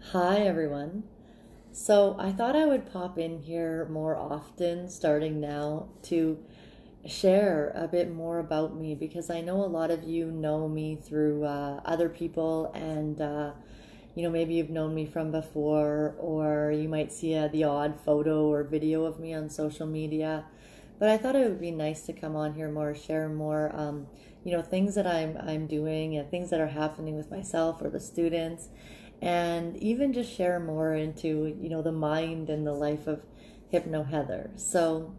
Hi, everyone. So, I thought I would pop in here more often starting now to share a bit more about me because I know a lot of you know me through other people, and maybe you've known me from before, or you might see the odd photo or video of me on social media. But I thought it would be nice to come on here more, share more, things that I'm doing and things that are happening with myself or the students, and even just share more into the mind and the life of Hypno Heather. So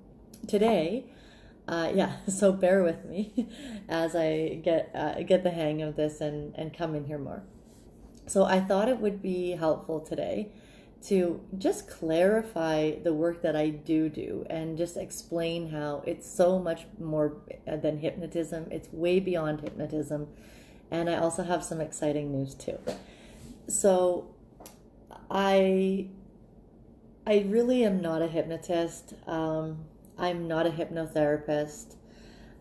today, yeah, so bear with me as I get the hang of this and come in here more. So I thought it would be helpful today to just clarify the work that I do and just explain how it's so much more than hypnotism. It's way beyond hypnotism. And I also have some exciting news too. So I I really am not a hypnotist. I'm not a hypnotherapist.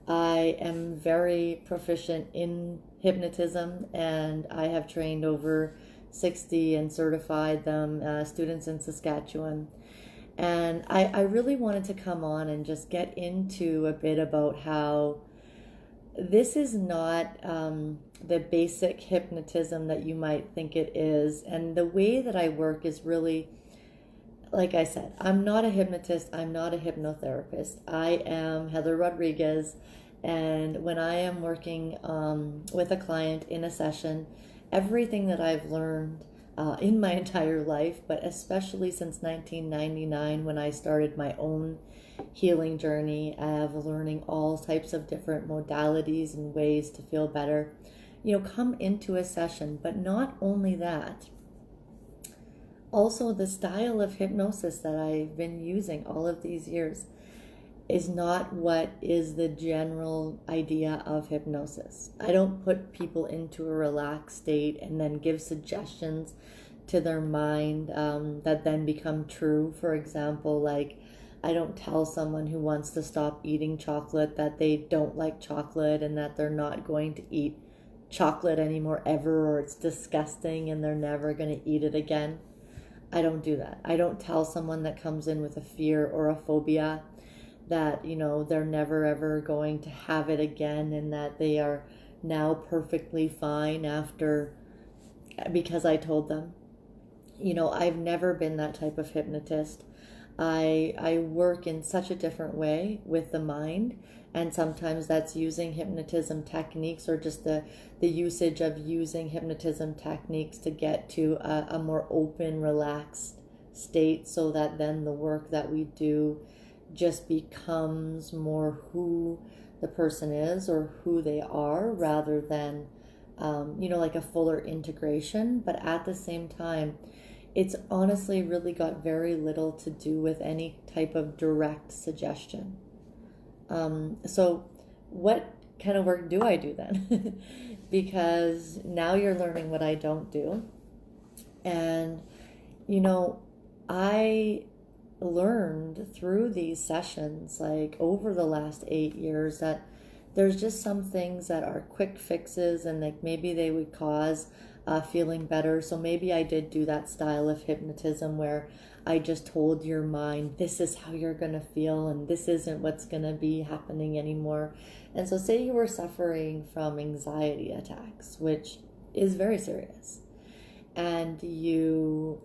I am very proficient in hypnotism, and I have trained over 60 and certified them students in Saskatchewan. And I really wanted to come on and just get into a bit about how this is not the basic hypnotism that you might think it is. And the way that I work is really, like I said, I'm not a hypnotist, I'm not a hypnotherapist. I am Heather Rodriguez, and when I am working with a client in a session, everything that I've learned in my entire life, but especially since 1999 when I started my own healing journey of learning all types of different modalities and ways to feel better, come into a session. But not only that, also the style of hypnosis that I've been using all of these years is not what is the general idea of hypnosis. I don't put people into a relaxed state and then give suggestions to their mind that then become true. For example, like I don't tell someone who wants to stop eating chocolate that they don't like chocolate and that they're not going to eat chocolate anymore ever, or it's disgusting and they're never going to eat it again. I don't do that. I don't tell someone that comes in with a fear or a phobia that, they're never ever going to have it again and that they are now perfectly fine after because I told them. I've never been that type of hypnotist. I work in such a different way with the mind, and sometimes that's using hypnotism techniques or just the usage of using hypnotism techniques to get to a more open, relaxed state, so that then the work that we do just becomes more who the person is or who they are, rather than like a fuller integration. But at the same time, it's honestly really got very little to do with any type of direct suggestion. So, what kind of work do I do then? Because now you're learning what I don't do. And, you know, I learned through these sessions, like over the last 8 years, that there's just some things that are quick fixes and like maybe they would cause feeling better. So maybe I did do that style of hypnotism where I just told your mind, this is how you're going to feel and this isn't what's going to be happening anymore. And so, say you were suffering from anxiety attacks, which is very serious, and you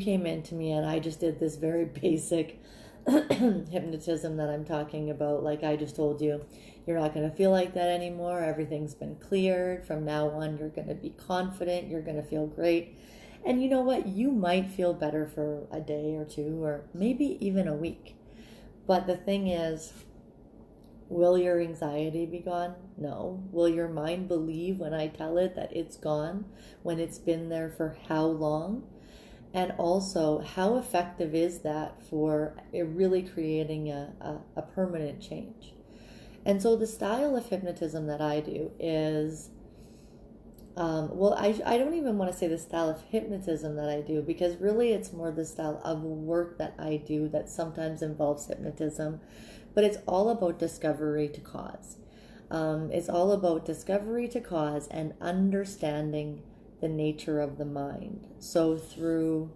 came into me and I just did this very basic hypnotism that I'm talking about. Like I just told you, you're not going to feel like that anymore. Everything's been cleared. From now on, you're going to be confident. You're going to feel great. And you know what? You might feel better for a day or two, or maybe even a week. But the thing is, will your anxiety be gone? No. Will your mind believe when I tell it that it's gone when it's been there for how long? And also, how effective is that for really creating a permanent change? And so, the style of hypnotism that I do is, I don't even want to say the style of hypnotism that I do, because really it's more the style of work that I do that sometimes involves hypnotism, but it's all about discovery to cause. It's all about discovery to cause and understanding the nature of the mind. So through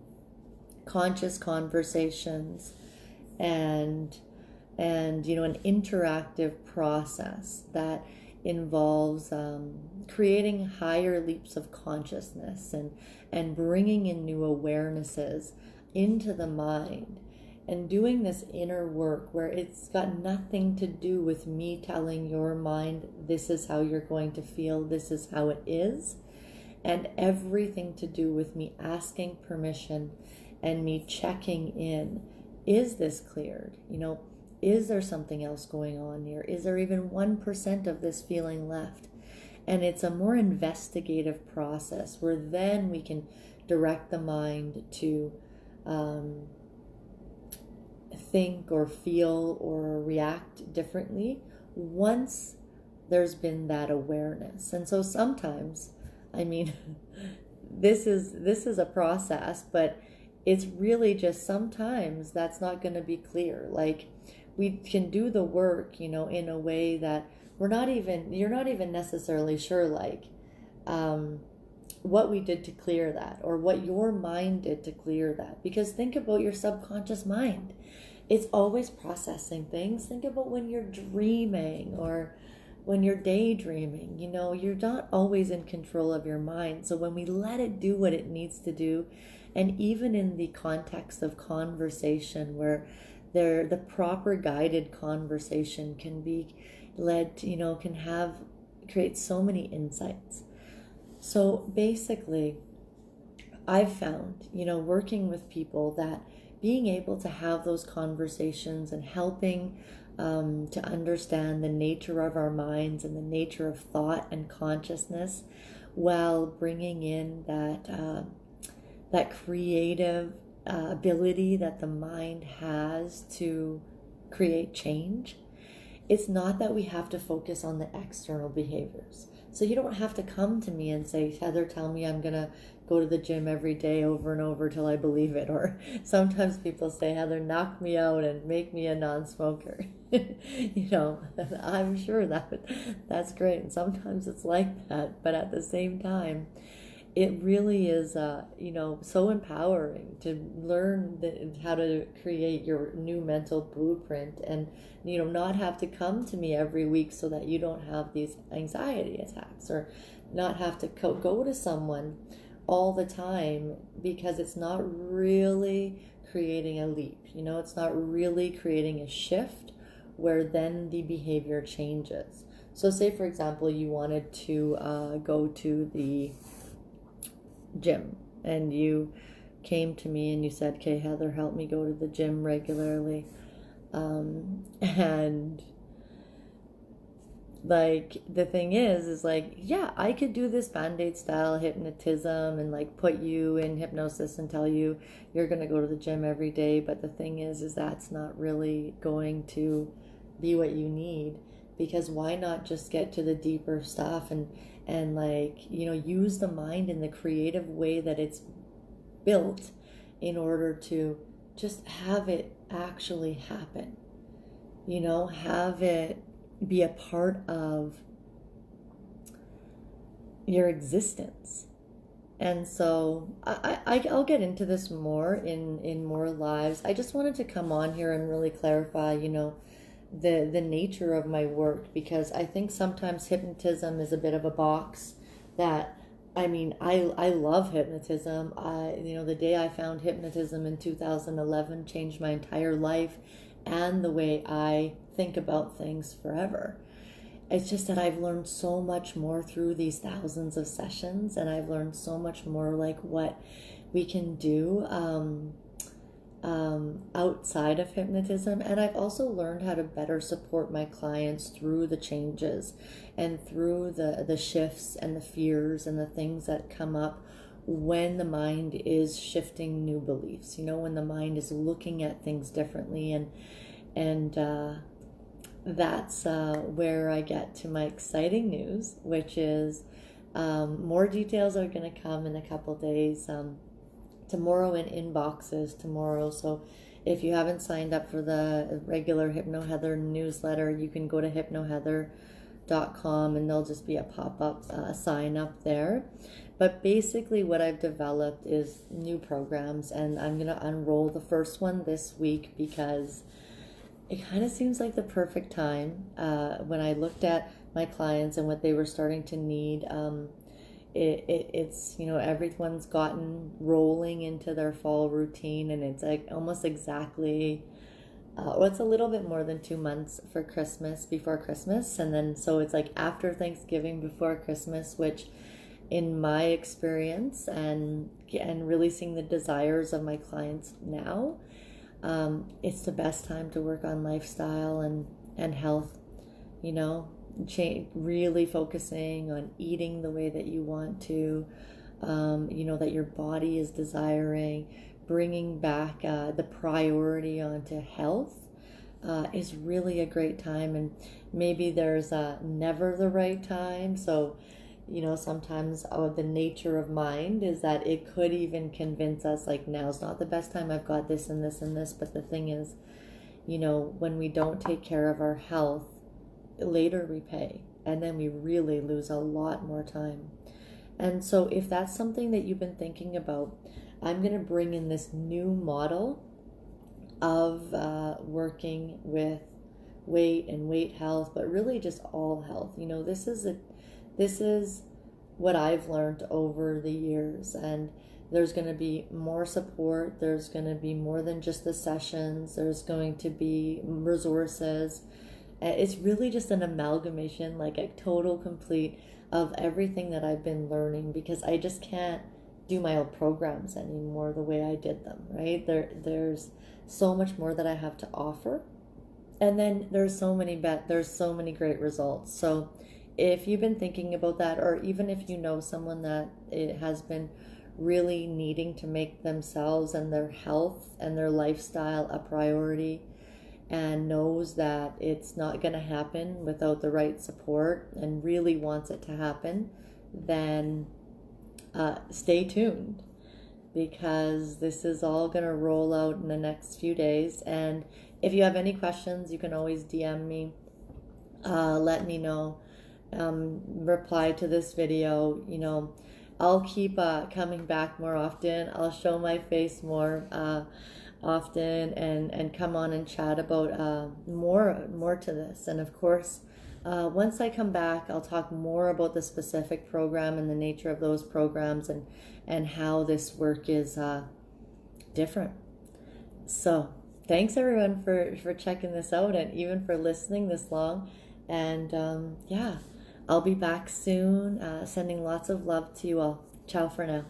conscious conversations and an interactive process that involves creating higher leaps of consciousness and bringing in new awarenesses into the mind, and doing this inner work where it's got nothing to do with me telling your mind, this is how you're going to feel, this is how it is, and everything to do with me asking permission and me checking in. Is this cleared? Is there something else going on here? Is there even 1% of this feeling left? And it's a more investigative process where then we can direct the mind to think or feel or react differently once there's been that awareness. And so sometimes, this is a process, but it's really just sometimes that's not going to be clear. Like, we can do the work, in a way that you're not even necessarily sure, like, what we did to clear that, or what your mind did to clear that. Because think about your subconscious mind. It's always processing things. Think about when you're dreaming or when you're daydreaming. You're not always in control of your mind. So when we let it do what it needs to do, and even in the context of conversation where the proper guided conversation can be led to, create so many insights. So basically, I've found, working with people, that being able to have those conversations and helping to understand the nature of our minds and the nature of thought and consciousness, while bringing in that creative ability that the mind has to create change. It's not that we have to focus on the external behaviors. So you don't have to come to me and say, Heather, tell me I'm going to go to the gym every day over and over till I believe it. Or sometimes people say, Heather, knock me out and make me a non-smoker. I'm sure that's great. And sometimes it's like that. But at the same time, it really is, so empowering to learn how to create your new mental blueprint, and, not have to come to me every week so that you don't have these anxiety attacks, or not have to go to someone all the time, because it's not really creating a leap. It's not really creating a shift where then the behavior changes. So say, for example, you wanted to go to the gym, and you came to me and you said, okay, Heather, help me go to the gym regularly. And like, the thing is like, yeah, I could do this Band-Aid style hypnotism and like put you in hypnosis and tell you you're going to go to the gym every day. But the thing is that's not really going to be what you need, because why not just get to the deeper stuff and use the mind in the creative way that it's built in order to just have it actually happen. Have it be a part of your existence. And so I'll get into this more in more lives. I just wanted to come on here and really clarify, the nature of my work, because I think sometimes hypnotism is a bit of a box that, I love hypnotism. The day I found hypnotism in 2011 changed my entire life and the way I think about things forever. It's just that I've learned so much more through these thousands of sessions, and I've learned so much more like what we can do outside of hypnotism. And I've also learned how to better support my clients through the changes and through the shifts and the fears and the things that come up when the mind is shifting new beliefs, when the mind is looking at things differently. And that's where I get to my exciting news, which is more details are going to come in a couple days. Tomorrow in inboxes tomorrow. So if you haven't signed up for the regular Hypno Heather newsletter, you can go to and there'll just be a pop-up sign up there. But basically what I've developed is new programs, and I'm going to unroll the first one this week because it kind of seems like the perfect time. When I looked at my clients and what they were starting to need, it's, everyone's gotten rolling into their fall routine, and it's like almost exactly well, it's a little bit more than 2 months before Christmas. And then, so it's like after Thanksgiving, before Christmas, which in my experience and really seeing the desires of my clients now, it's the best time to work on lifestyle and health, really focusing on eating the way that you want to, that your body is desiring, bringing back the priority onto health is really a great time. And maybe there's never the right time. So, sometimes the nature of mind is that it could even convince us like now's not the best time. I've got this and this and this. But the thing is, when we don't take care of our health, later we pay. And then we really lose a lot more time. And so if that's something that you've been thinking about, I'm going to bring in this new model of working with weight and weight health, but really just all health. This is what I've learned over the years, and there's going to be more support. There's going to be more than just the sessions. There's going to be resources. It's really just an amalgamation, like a total complete of everything that I've been learning, because I just can't do my old programs anymore the way I did them, right? There's so much more that I have to offer. And then there's so many great results. So if you've been thinking about that, or even if you know someone that it has been really needing to make themselves and their health and their lifestyle a priority, and knows that it's not going to happen without the right support and really wants it to happen, then stay tuned, because this is all going to roll out in the next few days. And if you have any questions, you can always DM me, let me know, reply to this video. I'll keep coming back more often. I'll show my face more often and come on and chat about more to this. And of course, once I come back, I'll talk more about the specific program and the nature of those programs and how this work is different. So thanks everyone for checking this out, and even for listening this long. And I'll be back soon, sending lots of love to you all. Ciao for now.